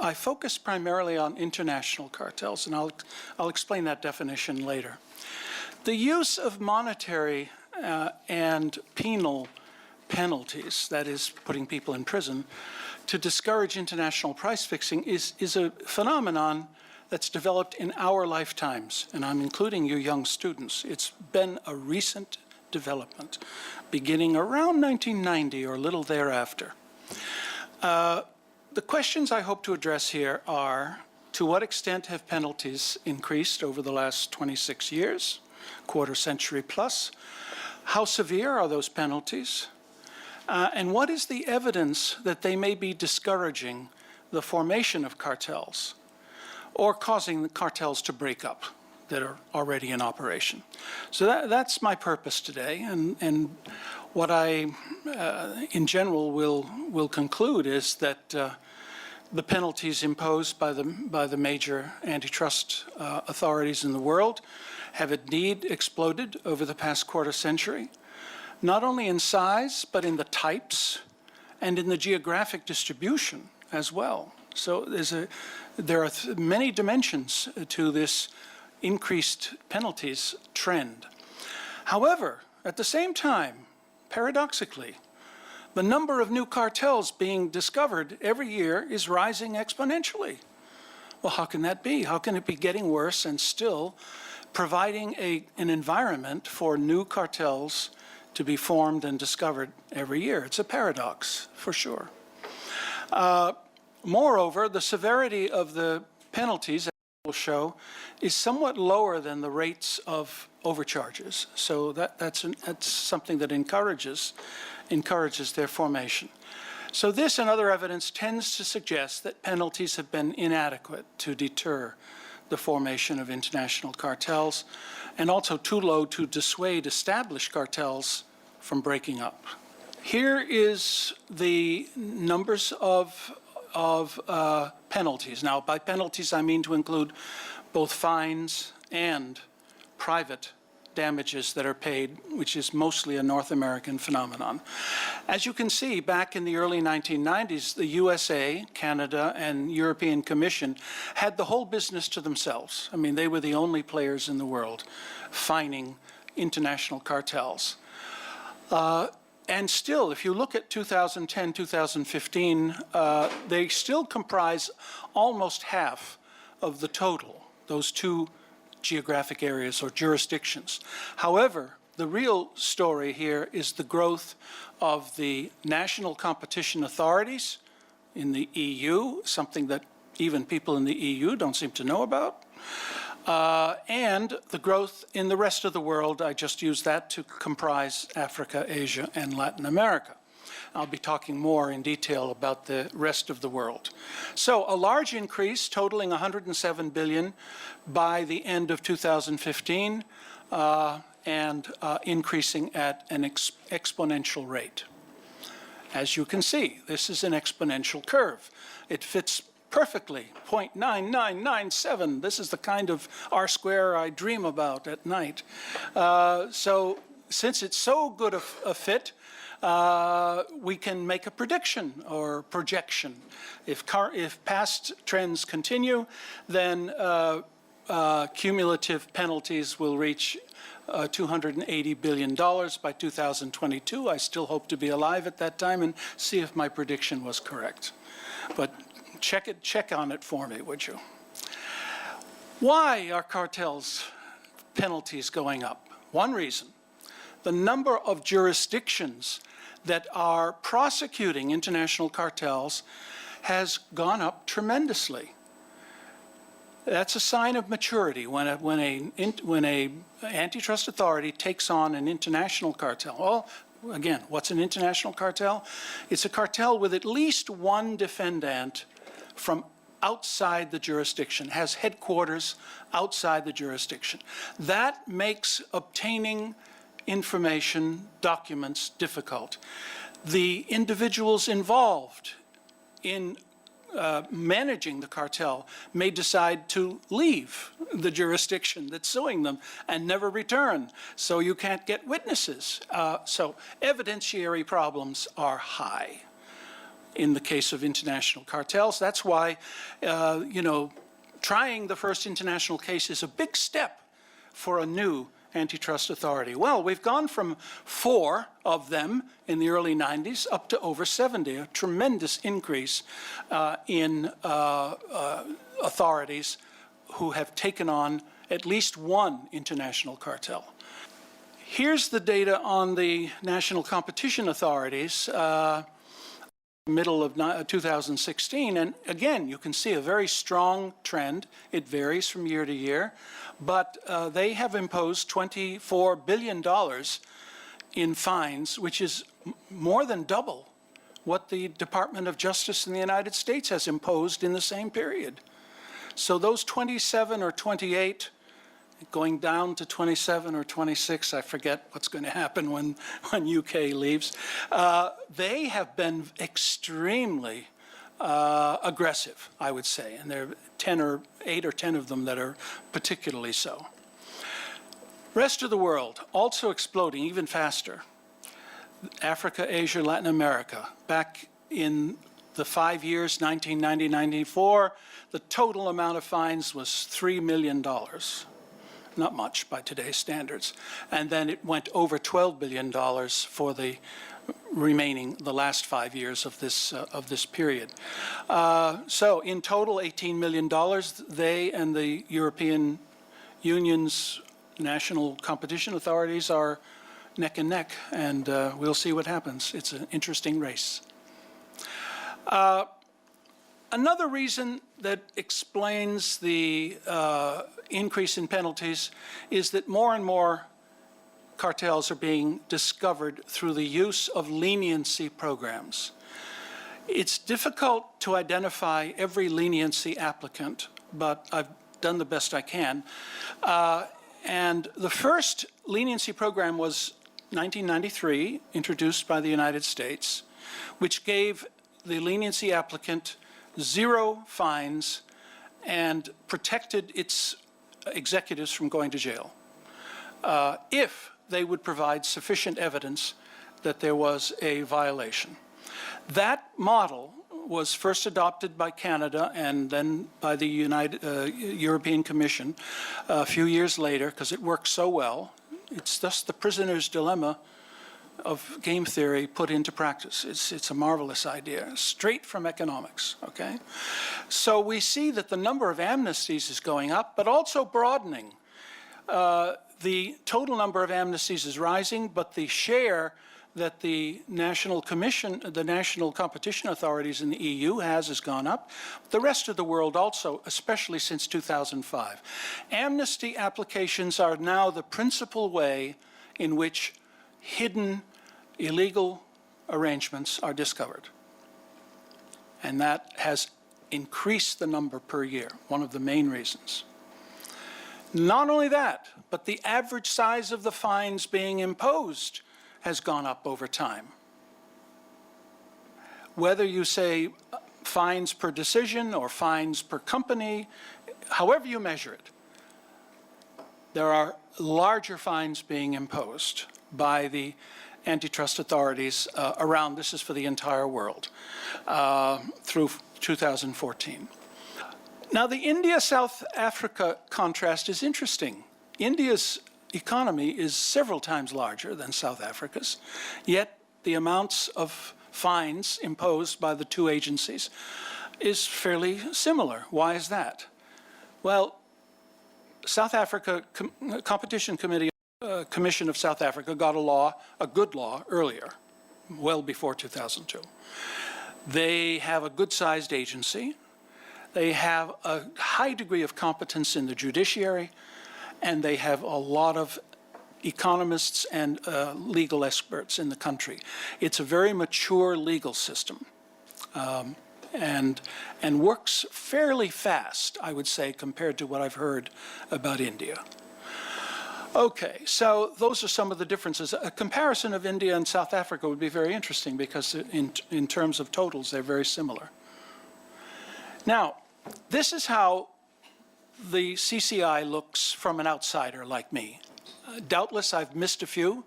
I focus primarily on international cartels, and I'll explain that definition later. The use of monetary and penal penalties, that is, putting people in prison, to discourage international price fixing is a phenomenon that's developed in our lifetimes, and I'm including you young students. It's been a recent development, beginning around 1990 or a little thereafter. The questions I hope to address here are, to what extent have penalties increased over the last 26 years, quarter century plus? How severe are those penalties? And what is the evidence that they may be discouraging the formation of cartels or causing the cartels to break up that are already in operation? So that's my purpose today, and what I, in general, will conclude is that the penalties imposed by the major antitrust authorities in the world have indeed exploded over the past quarter century, not only in size, but in the types and in the geographic distribution as well. So there are many dimensions to this increased penalties trend. However, at the same time, paradoxically, the number of new cartels being discovered every year is rising exponentially. Well, how can that be? How can it be getting worse and still providing an environment for new cartels to be formed and discovered every year? It's a paradox, for sure. Moreover, the severity of the penalties, as I will show, is somewhat lower than the rates of overcharges. So that's something that encourages their formation. So this and other evidence tends to suggest that penalties have been inadequate to deter the formation of international cartels, and also too low to dissuade established cartels from breaking up. Here is the numbers of penalties. Now, by penalties, I mean to include both fines and private damages that are paid, which is mostly a North American phenomenon. As you can see, back in the early 1990s, the USA, Canada, and European Commission had the whole business to themselves. I mean, they were the only players in the world fining international cartels. And still, if you look at 2010, 2015, they still comprise almost half of the total, those two geographic areas or jurisdictions. However, the real story here is the growth of the national competition authorities in the EU, something that even people in the EU don't seem to know about, and the growth in the rest of the world. I just use that to comprise Africa, Asia, and Latin America. I'll be talking more in detail about the rest of the world. So a large increase totaling 107 billion by the end of 2015 and increasing at an exponential rate. As you can see, this is an exponential curve. It fits perfectly, 0.9997. This is the kind of R-square I dream about at night. So since it's so good a fit, we can make a prediction or projection. If past trends continue, then cumulative penalties will reach $280 billion by 2022. I still hope to be alive at that time and see if my prediction was correct. But check on it for me, would you? Why are cartels penalties going up? One reason: the number of jurisdictions that are prosecuting international cartels has gone up tremendously. That's a sign of maturity when a antitrust authority takes on an international cartel. Well, again, what's an international cartel? It's a cartel with at least one defendant from outside the jurisdiction, has headquarters outside the jurisdiction. That makes obtaining information, documents, difficult. The individuals involved in managing the cartel may decide to leave the jurisdiction that's suing them and never return, so you can't get witnesses. So evidentiary problems are high. in the case of international cartels. That's why, you know, trying the first international case is a big step for a new antitrust authority. Well, we've gone from 4 of them in the early 90s up to over 70, a tremendous increase in authorities who have taken on at least one international cartel. Here's the data on the national competition authorities, middle of 2016, and again, you can see a very strong trend. It varies from year to year, but they have imposed $24 billion in fines, which is more than double what the Department of Justice in the United States has imposed in the same period. So those 27 or 28, going down to 27 or 26, I forget what's going to happen when UK leaves, they have been extremely aggressive, I would say, and there are 8 or 10 of them that are particularly so. Rest of the world, also exploding even faster. Africa, Asia, Latin America. Back in the 5 years, 1990-94, the total amount of fines was $3 million. Not much by today's standards. And then it went over $12 billion for the the last 5 years of this period. So in total, $18 million. They and the European Union's national competition authorities are neck and neck, and we'll see what happens. It's an interesting race. Another reason that explains the increase in penalties is that more and more cartels are being discovered through the use of leniency programs. It's difficult to identify every leniency applicant, but I've done the best I can. And the first leniency program was 1993, introduced by the United States, which gave the leniency applicant 0 fines and protected its executives from going to jail if they would provide sufficient evidence that there was a violation. That model was first adopted by Canada and then by the European Commission a few years later because it worked so well. It's thus the prisoner's dilemma of game theory put into practice. It's a marvelous idea, straight from economics, okay? So we see that the number of amnesties is going up, but also broadening. The total number of amnesties is rising, but the share that the national competition authorities in the EU has gone up. The rest of the world also, especially since 2005. Amnesty applications are now the principal way in which hidden illegal arrangements are discovered. And that has increased the number per year, one of the main reasons. Not only that, but the average size of the fines being imposed has gone up over time. Whether you say fines per decision or fines per company, however you measure it, there are larger fines being imposed by the antitrust authorities around, this is for the entire world, through 2014. Now, the India-South Africa contrast is interesting. India's economy is several times larger than South Africa's, yet the amounts of fines imposed by the two agencies is fairly similar. Why is that? Well, South Africa Competition Commission of South Africa got a good law earlier, well before 2002. They have a good-sized agency. They have a high degree of competence in the judiciary, and they have a lot of economists and legal experts in the country. It's a very mature legal system and works fairly fast, I would say, compared to what I've heard about India. Okay, so those are some of the differences. A comparison of India and South Africa would be very interesting because in terms of totals, they're very similar. Now, this is how the CCI looks from an outsider like me. Doubtless I've missed a few.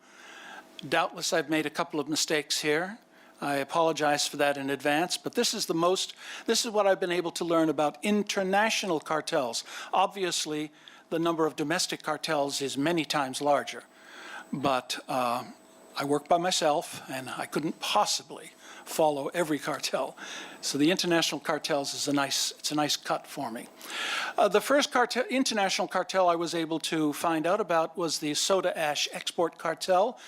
Doubtless I've made a couple of mistakes here. I apologize for that in advance, but this is what I've been able to learn about international cartels. Obviously, the number of domestic cartels is many times larger, but I work by myself, and I couldn't possibly follow every cartel. So the international cartels is it's a nice cut for me. The first international cartel I was able to find out about was the soda ash export cartel.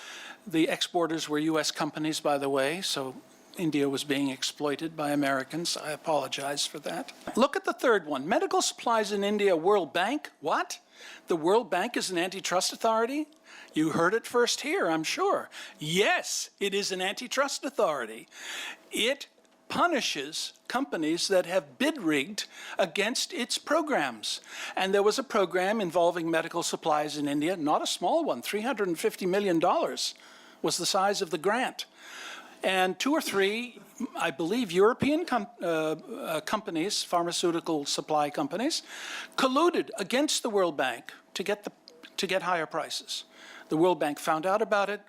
The exporters were U.S. companies, by the way, so India was being exploited by Americans. I apologize for that. Look at the third one. Medical supplies in India, World Bank. What? The World Bank is an antitrust authority? You heard it first here, I'm sure. Yes, it is an antitrust authority. It punishes companies that have bid rigged against its programs. And there was a program involving medical supplies in India, not a small one, $350 million was the size of the grant. And 2 or 3, I believe, European companies, pharmaceutical supply companies, colluded against the World Bank to get higher prices. The World Bank found out about it.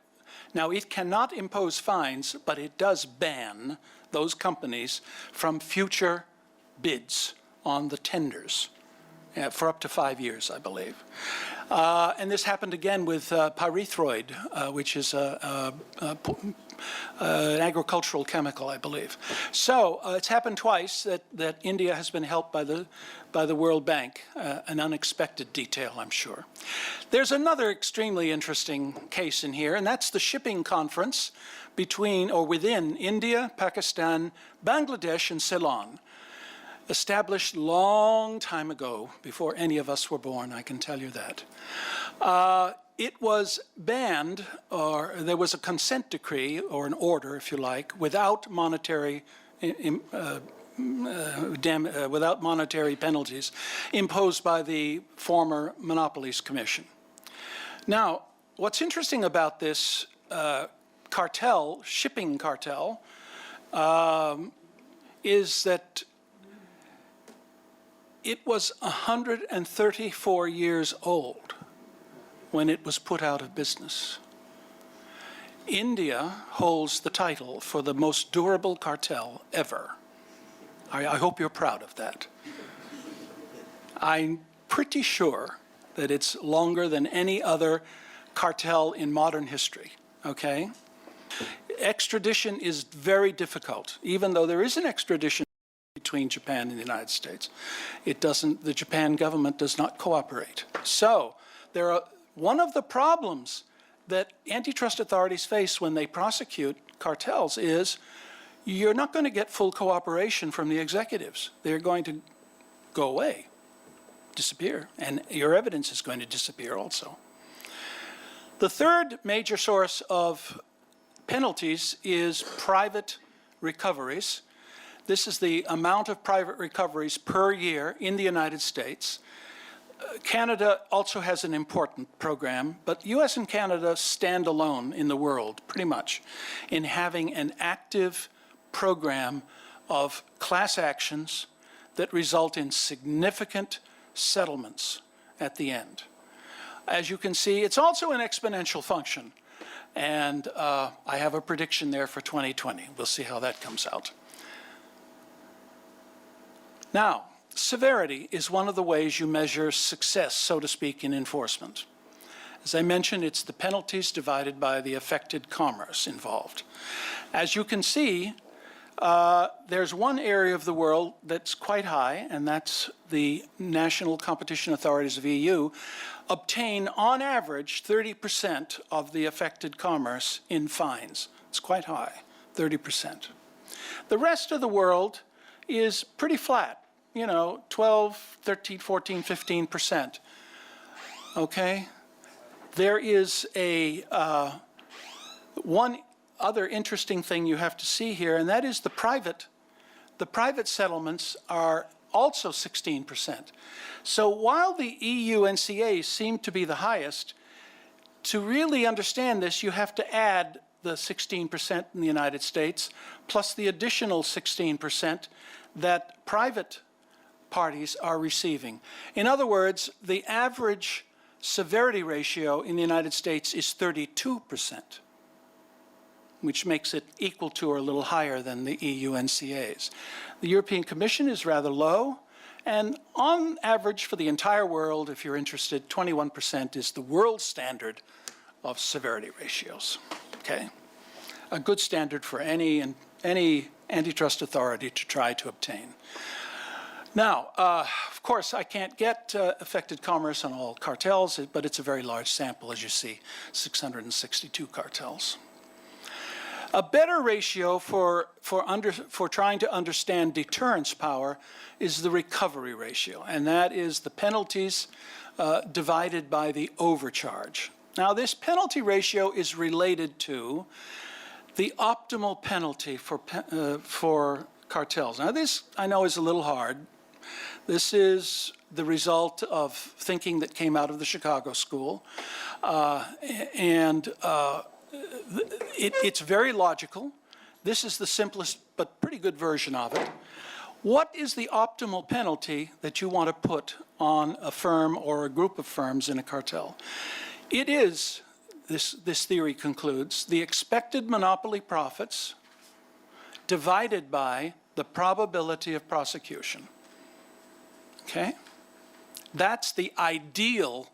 Now, it cannot impose fines, but it does ban those companies from future bids on the tenders for up to 5 years, I believe. And this happened again with pyrethroid, which is an agricultural chemical, I believe. So it's happened twice that India has been helped by the World Bank, an unexpected detail, I'm sure. There's another extremely interesting case in here, and that's the shipping conference between or within India, Pakistan, Bangladesh, and Ceylon. Established long time ago, before any of us were born, I can tell you that. It was banned, or there was a consent decree, or an order, if you like, without monetary penalties imposed by the former Monopolies Commission. Now, what's interesting about this cartel, shipping cartel, is that it was 134 years old when it was put out of business. India holds the title for the most durable cartel ever. I hope you're proud of that. I'm pretty sure that it's longer than any other cartel in modern history, okay? Extradition is very difficult, even though there is an extradition between Japan and the United States. The Japan government does not cooperate. So one of the problems that antitrust authorities face when they prosecute cartels is you're not going to get full cooperation from the executives. They're going to go away, disappear, and your evidence is going to disappear also. The third major source of penalties is private recoveries. This is the amount of private recoveries per year in the United States. Canada also has an important program, but US and Canada stand alone in the world, pretty much, in having an active program of class actions that result in significant settlements at the end. As you can see, it's also an exponential function, and I have a prediction there for 2020. We'll see how that comes out. Now, severity is one of the ways you measure success, so to speak, in enforcement. As I mentioned, it's the penalties divided by the affected commerce involved. As you can see, there's one area of the world that's quite high, and that's the national competition authorities of EU obtain, on average, 30% of the affected commerce in fines. It's quite high, 30%. The rest of the world is pretty flat. 12, 13, 14, 15%. Okay? There is one other interesting thing you have to see here, and that is the private settlements are also 16%. So while the EU NCAs seem to be the highest, to really understand this, you have to add the 16% in the United States, plus the additional 16% that private parties are receiving. In other words, the average severity ratio in the United States is 32%, which makes it equal to or a little higher than the EU NCAs. The European Commission is rather low, and on average for the entire world, if you're interested, 21% is the world standard of severity ratios, okay? A good standard for any antitrust authority to try to obtain. Now, of course, I can't get affected commerce on all cartels, but it's a very large sample, as you see, 662 cartels. A better ratio for trying to understand deterrence power is the recovery ratio, and that is the penalties divided by the overcharge. Now, this penalty ratio is related to the optimal penalty for cartels. Now, this I know is a little hard. This is the result of thinking that came out of the Chicago School, it's very logical. This is the simplest but pretty good version of it. What is the optimal penalty that you want to put on a firm or a group of firms in a cartel? It is, this theory concludes, the expected monopoly profits divided by the probability of prosecution. Okay? That's the ideal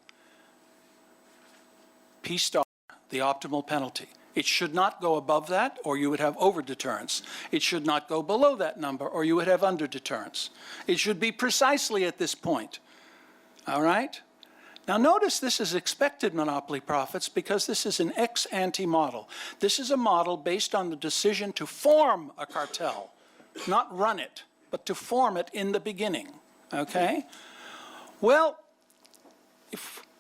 P star, the optimal penalty. It should not go above that, or you would have over-deterrence. It should not go below that number, or you would have under-deterrence. It should be precisely at this point. All right? Now notice this is expected monopoly profits because this is an ex-ante model. This is a model based on the decision to form a cartel, not run it, but to form it in the beginning. Okay? Well,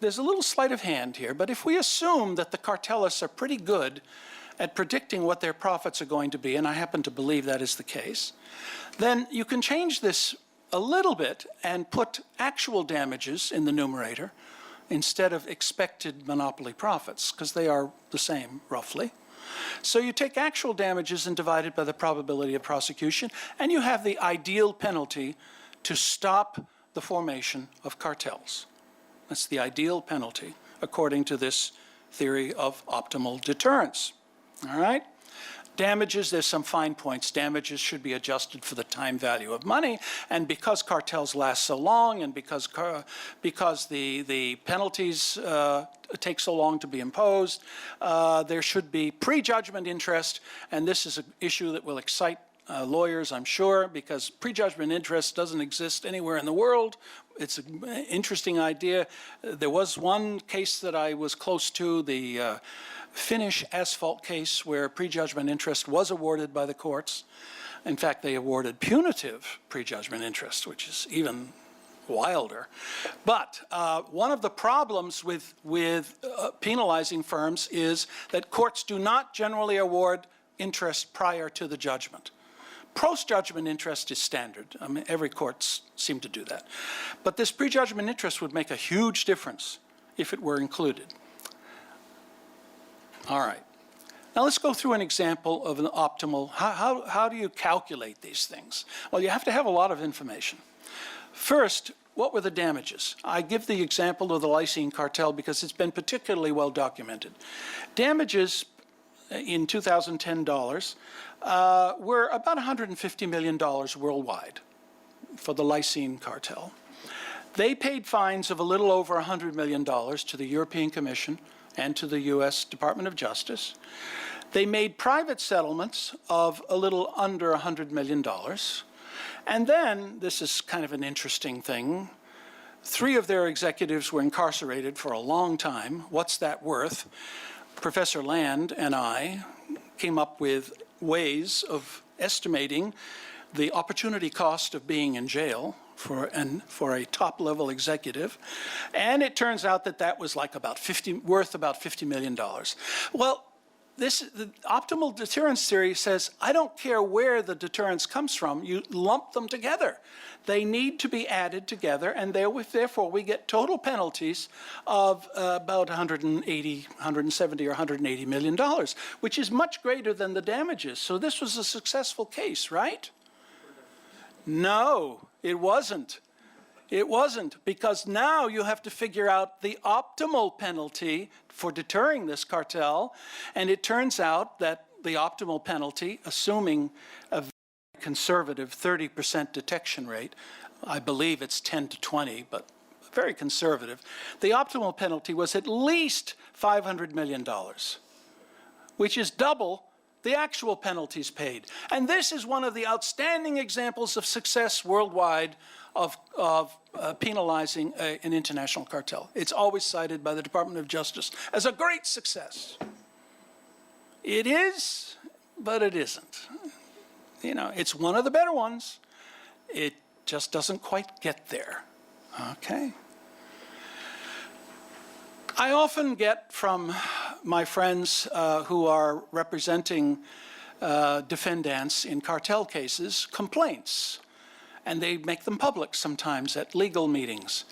there's a little sleight of hand here, but if we assume that the cartelists are pretty good at predicting what their profits are going to be, and I happen to believe that is the case, then you can change this a little bit and put actual damages in the numerator instead of expected monopoly profits, because they are the same, roughly. So you take actual damages and divide it by the probability of prosecution, and you have the ideal penalty to stop the formation of cartels. That's the ideal penalty, according to this theory of optimal deterrence. All right? Damages, there's some fine points. Damages should be adjusted for the time value of money, and because cartels last so long, and because the penalties take so long to be imposed, there should be prejudgment interest, and this is an issue that will excite lawyers, I'm sure, because prejudgment interest doesn't exist anywhere in the world. It's an interesting idea. There was one case that I was close to, the Finnish asphalt case, where prejudgment interest was awarded by the courts. In fact, they awarded punitive prejudgment interest, which is even wilder. But one of the problems with penalizing firms is that courts do not generally award interest prior to the judgment. Post-judgment interest is standard. I mean, every court seems to do that. But this prejudgment interest would make a huge difference if it were included. All right. Now let's go through an example of an optimal. How do you calculate these things? Well, you have to have a lot of information. First, what were the damages? I give the example of the lysine cartel because it's been particularly well documented. Damages in 2010 dollars were about $150 million worldwide for the lysine cartel. They paid fines of a little over $100 million to the European Commission and to the US Department of Justice. They made private settlements of a little under $100 million. And then, this is kind of an interesting thing, 3 of their executives were incarcerated for a long time. What's that worth? Professor Land and I came up with ways of estimating the opportunity cost of being in jail for a top-level executive, and it turns out that that was like worth about $50 million. Well, the optimal deterrence theory says, I don't care where the deterrence comes from, you lump them together. They need to be added together, and therefore we get total penalties of about 170 or $180 million, which is much greater than the damages. So this was a successful case, right? No, it wasn't. It wasn't, because now you have to figure out the optimal penalty for deterring this cartel, and it turns out that the optimal penalty, assuming a conservative 30% detection rate, I believe it's 10 to 20, but very conservative, the optimal penalty was at least $500 million, which is double the actual penalties paid. And this is one of the outstanding examples of success worldwide of penalizing an international cartel. It's always cited by the Department of Justice as a great success. It is, but it isn't. You know, it's one of the better ones. It just doesn't quite get there. Okay. I often get from my friends who are representing defendants in cartel cases complaints, and they make them public sometimes at legal meetings.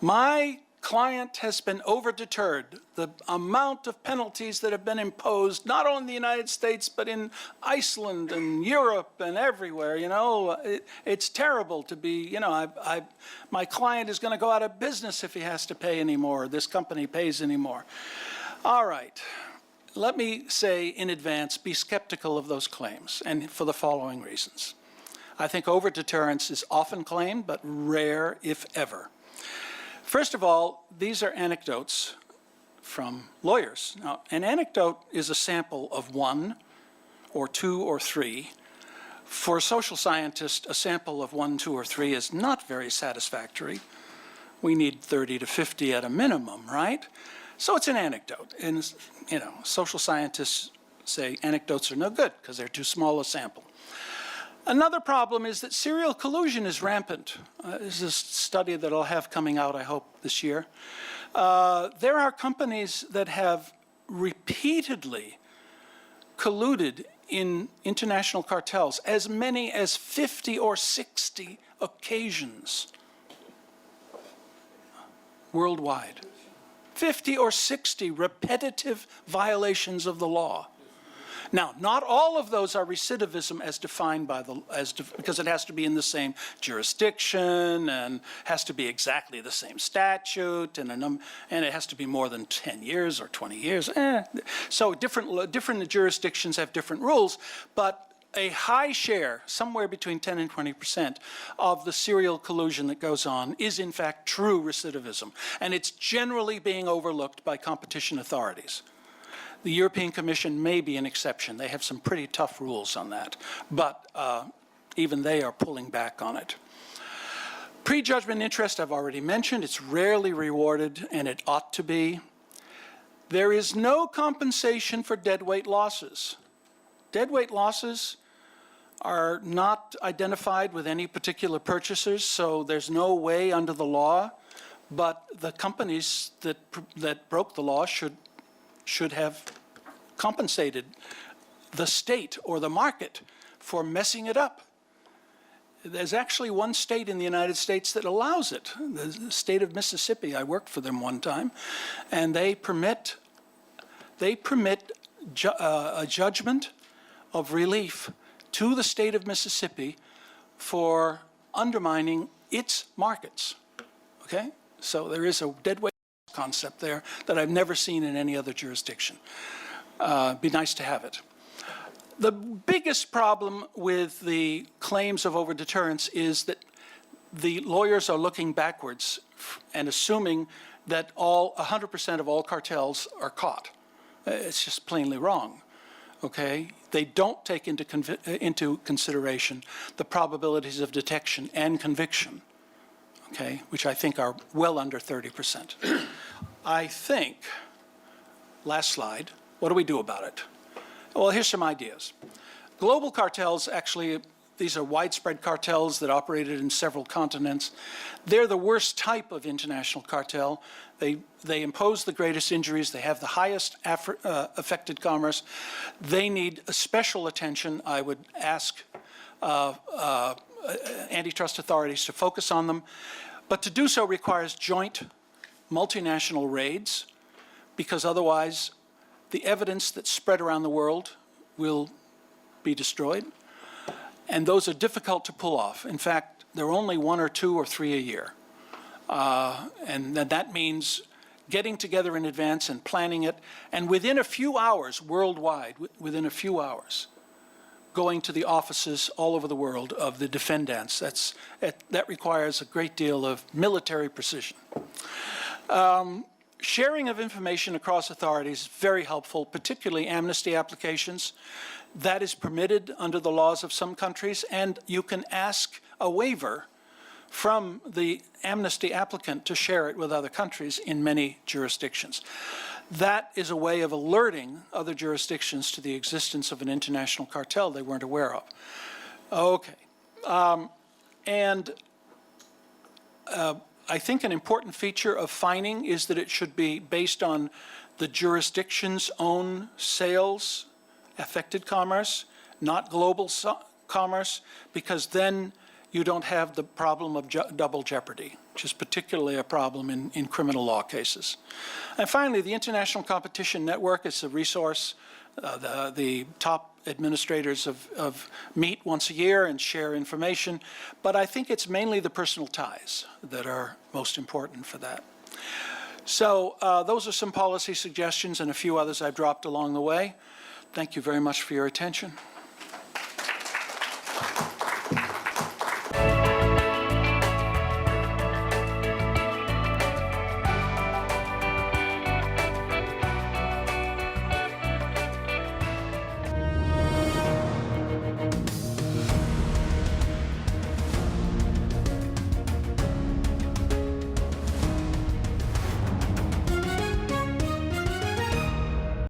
My client has been over-deterred. The amount of penalties that have been imposed, not only in the United States, but in Iceland and Europe and everywhere, you know, it's terrible to be, you know, my client is going to go out of business if he has to pay anymore, this company pays anymore. All right, let me say in advance, be skeptical of those claims, and for the following reasons. I think over-deterrence is often claimed, but rare, if ever. First of all, these are anecdotes from lawyers. Now, an anecdote is a sample of 1 or 2 or 3. For a social scientist, a sample of 1, 2, or 3 is not very satisfactory. We need 30 to 50 at a minimum, right? So it's an anecdote. And, you know, social scientists say anecdotes are no good because they're too small a sample. Another problem is that serial collusion is rampant. This is a study that I'll have coming out, I hope, this year. There are companies that have repeatedly colluded in international cartels, as many as 50 or 60 occasions worldwide. 50 or 60 repetitive violations of the law. Now, not all of those are recidivism as defined by because it has to be in the same jurisdiction and has to be exactly the same statute and it has to be more than 10 years or 20 years. So different jurisdictions have different rules, but a high share, somewhere between 10 and 20% of the serial collusion that goes on is in fact true recidivism, and it's generally being overlooked by competition authorities. The European Commission may be an exception. They have some pretty tough rules on that, but even they are pulling back on it. Prejudgment interest, I've already mentioned. It's rarely rewarded, and it ought to be. There is no compensation for deadweight losses. Deadweight losses are not identified with any particular purchasers, so there's no way under the law, but the companies that broke the law should have compensated the state or the market for messing it up. There's actually one state in the United States that allows it, the state of Mississippi. I worked for them one time, and they permit a judgment of relief to the state of Mississippi for undermining its markets, okay? So there is a deadweight concept there that I've never seen in any other jurisdiction. Be nice to have it. The biggest problem with the claims of over-deterrence is that the lawyers are looking backwards and assuming that 100% of all cartels are caught. It's just plainly wrong, okay? They don't take into consideration the probabilities of detection and conviction, okay, which I think are well under 30%. I think, last slide, what do we do about it? Well, here's some ideas. Global cartels, actually, these are widespread cartels that operated in several continents. They're the worst type of international cartel. They impose the greatest injuries. They have the highest affected commerce. They need special attention. I would ask antitrust authorities to focus on them. But to do so requires joint multinational raids, because otherwise the evidence that's spread around the world will be destroyed. And those are difficult to pull off. In fact, there are only 1 or 2 or 3 a year. And that means getting together in advance and planning it, and within a few hours, worldwide, within a few hours, going to the offices all over the world of the defendants. That requires a great deal of military precision. Sharing of information across authorities is very helpful, particularly amnesty applications. That is permitted under the laws of some countries, and you can ask a waiver from the amnesty applicant to share it with other countries in many jurisdictions. That is a way of alerting other jurisdictions to the existence of an international cartel they weren't aware of. Okay. I think an important feature of fining is that it should be based on the jurisdiction's own sales, affected commerce, not global commerce, because then you don't have the problem of double jeopardy, which is particularly a problem in criminal law cases. And finally, the International Competition Network is a resource. The top administrators meet once a year and share information, but I think it's mainly the personal ties that are most important for that. So those are some policy suggestions and a few others I've dropped along the way. Thank you very much for your attention.